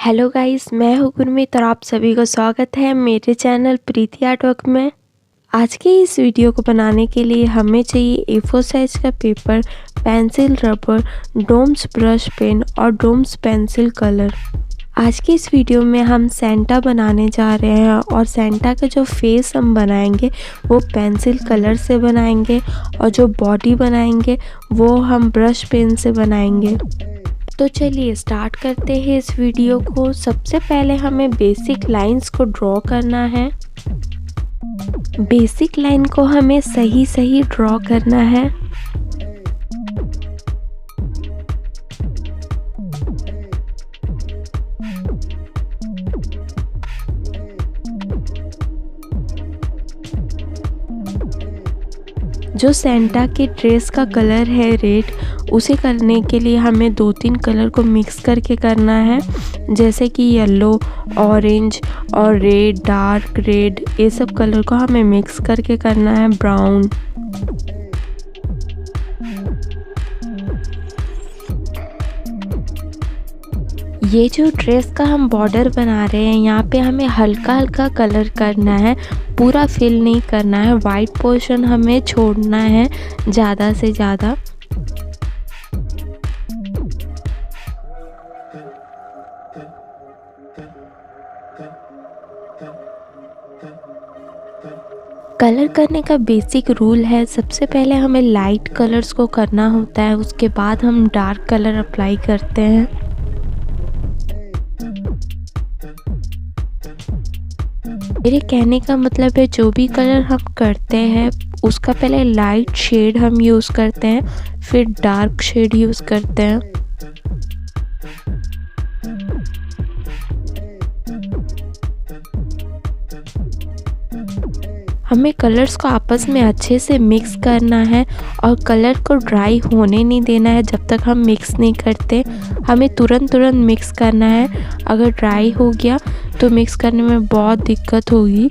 Hello guys, मैं हूँ गुरमीत और आप सभी को स्वागत है मेरे चैनल प्रीति आर्टवर्क में। आज के इस वीडियो को बनाने के लिए हमें चाहिए A4 साइज का paper, pencil, rubber, Doms brush pen और डोम्स पेंसिल कलर। आज की इस वीडियो में हम सेंटा बनाने जा रहे हैं और सेंटा का जो फेस हम बनाएंगे वो पेंसिल कलर से बनाएंगे और जो बॉडी बनाएंगे वो हम ब्रश पेन से बनाएंगे। तो चलिए स्टार्ट करते हैं इस वीडियो को। सबसे पहले हमें बेसिक लाइंस को ड्रॉ करना है। बेसिक लाइन को हमें सही ड्रॉ करना है। जो सेंटा के ड्रेस का कलर है रेड, उसे करने के लिए हमें 2-3 कलर को मिक्स करके करना है, जैसे कि येलो, ऑरेंज और रेड, डार्क रेड, ये सब कलर को हमें मिक्स करके करना है, ब्राउन। ये जो ड्रेस का हम बॉर्डर बना रहे हैं यहाँ पे हमें हल्का हल्का कलर करना है, पूरा फिल नहीं करना है। वाइट पोर्शन हमें छोड़ना है ज़्यादा से ज़्यादा। कलर करने का बेसिक रूल है, सबसे पहले हमें लाइट कलर्स को करना होता है, उसके बाद हम डार्क कलर अप्लाई करते हैं। मेरे कहने का मतलब है जो भी कलर हम करते हैं उसका पहले लाइट शेड हम यूज़ करते हैं, फिर डार्क शेड यूज़ करते हैं। हमें कलर्स को आपस में अच्छे से मिक्स करना है और कलर को ड्राई होने नहीं देना है जब तक हम मिक्स नहीं करते। हमें तुरंत मिक्स करना है, अगर ड्राई हो गया तो मिक्स करने में बहुत दिक्कत होगी।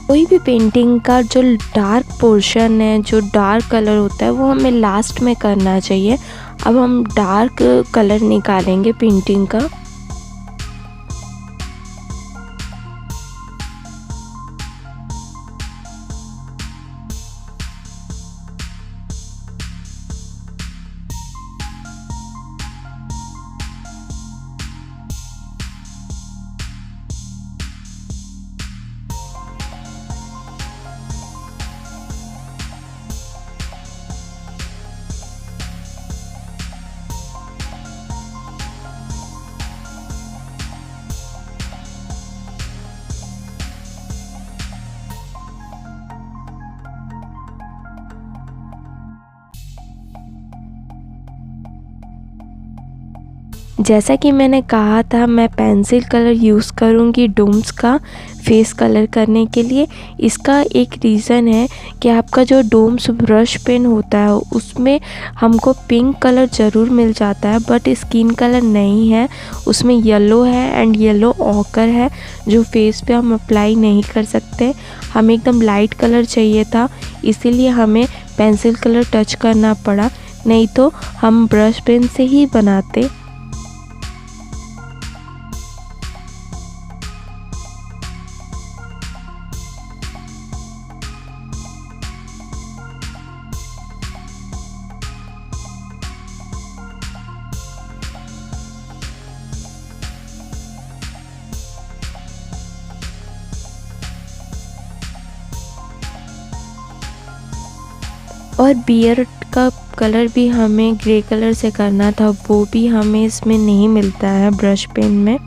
कोई भी पेंटिंग का जो डार्क पोर्शन है, जो डार्क कलर होता है, वो हमें लास्ट में करना चाहिए। अब हम डार्क कलर निकालेंगे पेंटिंग का। जैसा कि मैंने कहा था, मैं पेंसिल कलर यूज़ करूँगी डोम्स का फेस कलर करने के लिए। इसका एक रीज़न है कि आपका जो डोम्स ब्रश पेन होता है उसमें हमको पिंक कलर ज़रूर मिल जाता है, बट स्किन कलर नहीं है, उसमें येलो है एंड येलो ऑकर है जो फेस पे हम अप्लाई नहीं कर सकते। हमें एकदम लाइट कलर चाहिए था, इसीलिए हमें पेंसिल कलर टच करना पड़ा, नहीं तो हम ब्रश पेन से ही बनाते। और बियर्ड का कलर भी हमें ग्रे कलर से करना था, वो भी हमें इसमें नहीं मिलता है ब्रश पेन में।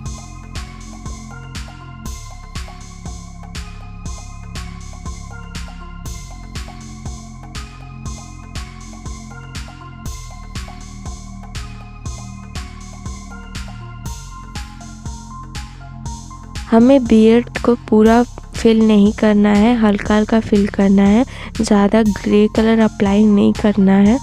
हमें बियर्ड को पूरा फिल नहीं करना है, हल्का हल्का फिल करना है, ज़्यादा ग्रे कलर अप्लाई नहीं करना है।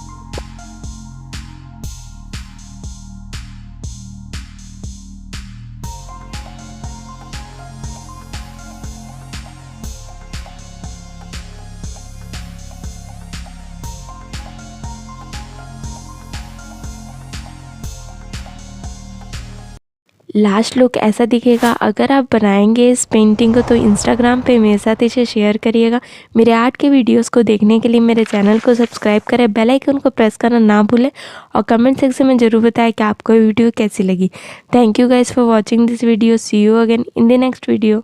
लास्ट लुक ऐसा दिखेगा। अगर आप बनाएंगे इस पेंटिंग को तो इंस्टाग्राम पे मेरे साथ इसे शेयर करिएगा। मेरे आर्ट के वीडियोस को देखने के लिए मेरे चैनल को सब्सक्राइब करें, बेल आइकन को प्रेस करना ना भूलें और कमेंट सेक्शन में ज़रूर बताएं कि आपको वीडियो कैसी लगी। Thank you guys for watching this video. See you again in the next video.